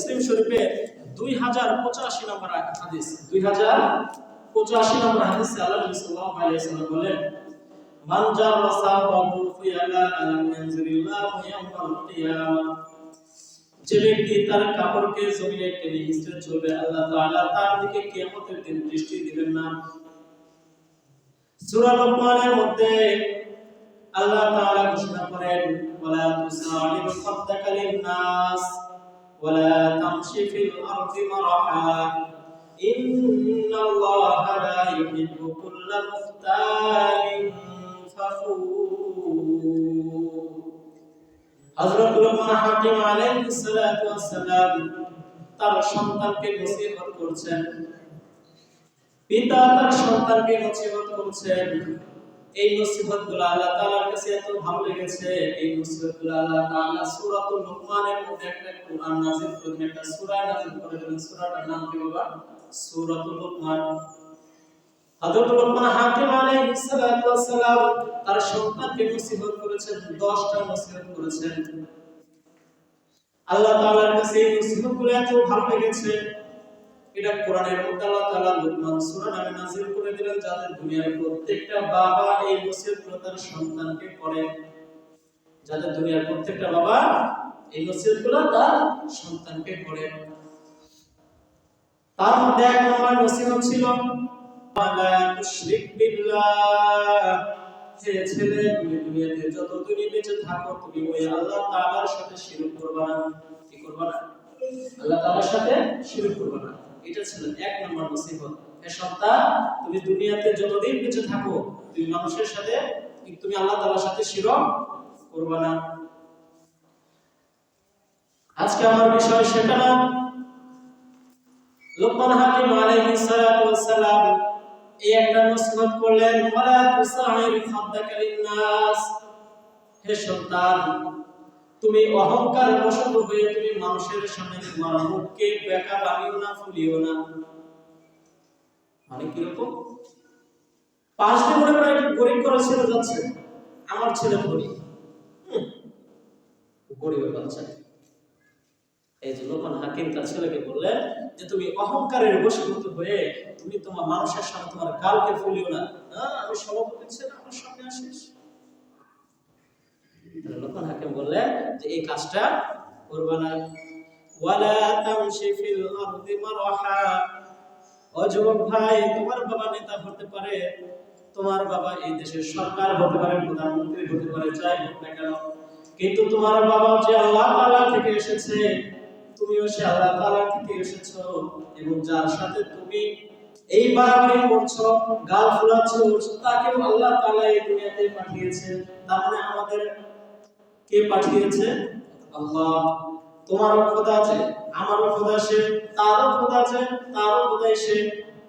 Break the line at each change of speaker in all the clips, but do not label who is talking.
মুসলিম শরীফে 2085 নম্বর হাদিস, 2085 নম্বর হাদিসে আল্লাহ নবী সাল্লাল্লাহু আলাইহি ওয়াসাল্লাম বলেন, মান জাররা সাওবাহু ফিয়ালা আলাম ইয়ানজিরিল্লাহু ইয়াওমাল কিয়ামাহ, যে ব্যক্তি তার কাপড়কে জমিনে টেনে হিঁচড়ে চলবে, আল্লাহ তাআলা তার দিকে কিয়ামতের দিন দৃষ্টি দিবেন না। সূরা লোকমানের মধ্যে আল্লাহ তাআলা ঘোষণা করেন, ওয়ালা তুসাইর খাদ্দাকা লিন-নাস ওয়ালা তামশি ফিল আরদি মারহা ইন্নাল্লাহা লা ইউহিব্বু কুল্লা মুখতালিন ফাখুর। হযরত লুকমান হাকিম আলাইহিস সালাতু ওয়াস সালাম তার সন্তানকে নসিহত করছেন, পিতা তার সন্তানকে নসিহত করছেন। এই নসিহতগুলো আল্লাহ তাআলার কাছে এত ভালো লেগেছে, এই নসিহতগুলো আল্লাহ তাআলা সূরাতুল লুকমানের মধ্যে একটা কোরআন নাযিল করেছেন, একটা সূরা নাযিল করেছেন। সূরাটার নাম কি বাবা? সূরাতুল লুকমান। হযরত লুকমান হাকিম আলাইহিস সালাতু ওয়াস সালাম তার সন্তানকে নসিহত করেছেন, 10টা নসিহত করেছেন। আল্লাহ তাআলার কাছে এই নসিহতগুলো এত ভালো লেগেছে, এটা কোরআনের মধ্যে আল্লাহ তাআলা লুকমান সূরা নামে নাযিল করে দিলেন, যাতে দুনিয়ার প্রত্যেকটা বাবা এই নসিহতগুলো তার সন্তানকে পড়ে, যাতে দুনিয়ার প্রত্যেকটা বাবা এই নসিহতগুলো তার সন্তানকে পড়ে। তার মধ্যে এক নম্বর নসিহত ছিল ওয়ালা তুশরিক বিল্লাহ, হে ছেলে, তুমি দুনিয়াতে যতদিন বেঁচে থাকো তুমি ওই আল্লাহ তাআলার সাথে শিরক করবে না। কি করবে না? আল্লাহ তাআলার সাথে শিরক করবে না। এটা ছিল এক নম্বর নসিহত। হে সন্তান, তুমি দুনিয়াতে যতদিন বেঁচে থাকো তুমি মানুষের সাথে, তুমি আল্লাহ তাআলার সাথে শিরক করবে না। আজকে আমার বিষয় সেটা না। লুকমান হাকিম আলাইহিস সালাতু ওয়াস সালাম এই একটা নসিহত করলেন, ওয়ালা তুসাইর খাদ্দাকা লিন-নাস, হে সন্তান, তুমি অহংকার বশত হয়ে তুমি মানুষের সামনে তোমার মুখকে বেঁকা বানিও না, ফুলিও না। মানে কি রকম? পাঁচ দিন মনে করে একটা গরিব করে ছেলে যাচ্ছে, আমার ছেলে গরিব, গরিবের বাচ্চা। এই যে লোকমান হাকিম তার ছেলেকে বললেন যে তুমি অহংকারের বশীভূত হয়ে তুমি তোমার মানুষের সামনে তোমার গালকে ফুলিও না। আমি সভাপতি ছেলে, আমার সামনে আসিস। লোকমান হাকিম বললেন যে এই কাজটা করবে না। ওয়ালা তামশি ফিল আরদি মারহা, ও যুবক ভাই, তোমার বাবা নেতা হতে পারে, তোমার বাবা এই দেশের সরকার হতে পারে, প্রধানমন্ত্রী হতে পারে, যাই হোক না কেন, কিন্তু তোমার বাবা যে আল্লাহ তাআলা থেকে এসেছে, তুমিও সে আল্লাহ তাআলা থেকে এসেছো, এবং যার সাথে তুমি এই বাড়াবাড়ি করছো, গাল ফুলাচ্ছ, তাকেও আল্লাহ তাআলা এই দুনিয়াতে পাঠিয়েছে। তার মানে আমাদের কে পাঠিয়েছে? আল্লাহ। তোমারও খোদা আছে, আমারও খোদা সে, তারও খোদা আছে, তারও খোদা সে।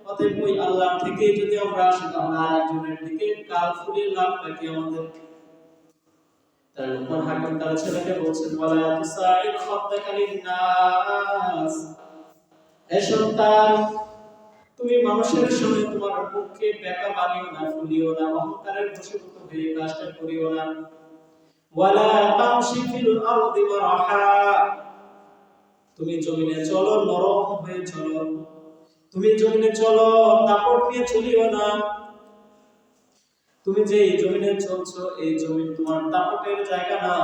অতএব ওই আল্লাহ থেকে যদি আমরা আসি তাহলে আরেকজনের দিকে গাল ফুলিয়ে লাভটা কি আমাদের? তাই লুকমান হাকিম তার ছেলেকে বলছেন, ওয়ালা তুসাইর খাদ্দাকা লিন-নাস, হে সন্তান, তুমি মানুষের সামনে তোমার মুখকে বেঁকা বানিও না, ফুলিও না, অহংকারের বশীভূত হয়ে কাজটা করিও না। ওয়ালা তামশি ফিল আরদি মারহা, তুমি জমিনে চলো নরম হয়ে চলো, তুমি জমিনে চলো দাপট নিয়ে চলিও না। তুমি যে এই জমিনে চলছো, এই জমিন তোমার দাপটের জায়গা না।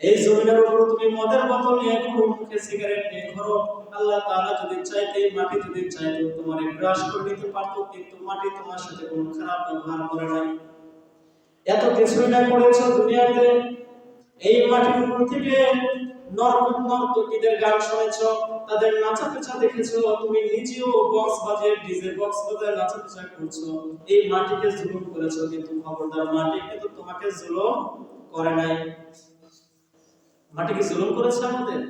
এই জমিনের উপর তুমি মদের বোতল নিয়ে ঘুরো, মুখে সিগারেট নিয়ে ঘুরো। আল্লাহ তাআলা যদি চাইতে, মাটি যদি চাইতো তোমার গ্রাস করে নিতে পারতো, কিন্তু মাটি তোমার সাথে কোনো খারাপ ব্যবহার করে নাই। এত কিছুই না করেছো দুনিয়াতে। এই মাটির উপর থেকে নর্তকীদের গান শুনেছো, তাদের নাচা পেঁচা দেখেছো, তুমি নিজেও বক্স বাজিয়ে ডিজে বক্স বাজিয়ে নাচা পেঁচা করছো। এই মাটিকে জুলুম করেছো, কিন্তু খবরদার মাটি কিন্তু তোমাকে জুলুম করে নাই। মাটি কি জুলুম করেছে আমাদের?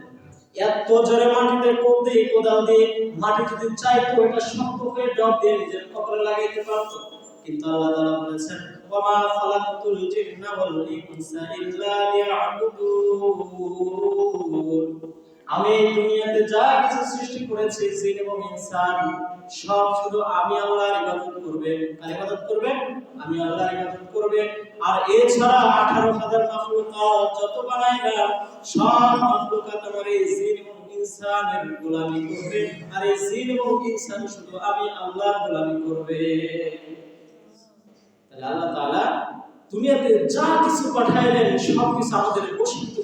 এত জোরে মাটিতে কোপ দিয়ে কোদাল দিয়ে মাটি যদি চাইতো এটা শক্ত হয়ে ডব দিয়ে নিজের কপালে লাগাইতে পারতো, কিন্তু আল্লাহ তাআলা বলেছেন, ওয়ামা খালাকতুল জিন্না ওয়াল ইনসা ইল্লা লিয়াবুদুন, আমি দুনিয়াতে যা কিছু সৃষ্টি করেছি জিন এবং ইনসান সব শুধু আমি আল্লাহর ইবাদত করবে। কার ইবাদত করবে? আমি আল্লাহর ইবাদত করবে। আর এছাড়া 18,000 মাখলুকাত যত বানাইলাম সব মাখলুকাত আমার এই জিন এবং ইনসানের গোলামি করবে, আর এই জিন এবং ইনসান শুধু আমি আল্লাহর গোলামি করবে। তাহলে আল্লাহ তাআলা দুনিয়াতে যা কিছু পাঠাইলেন সবকিছু আমাদের বশীভূত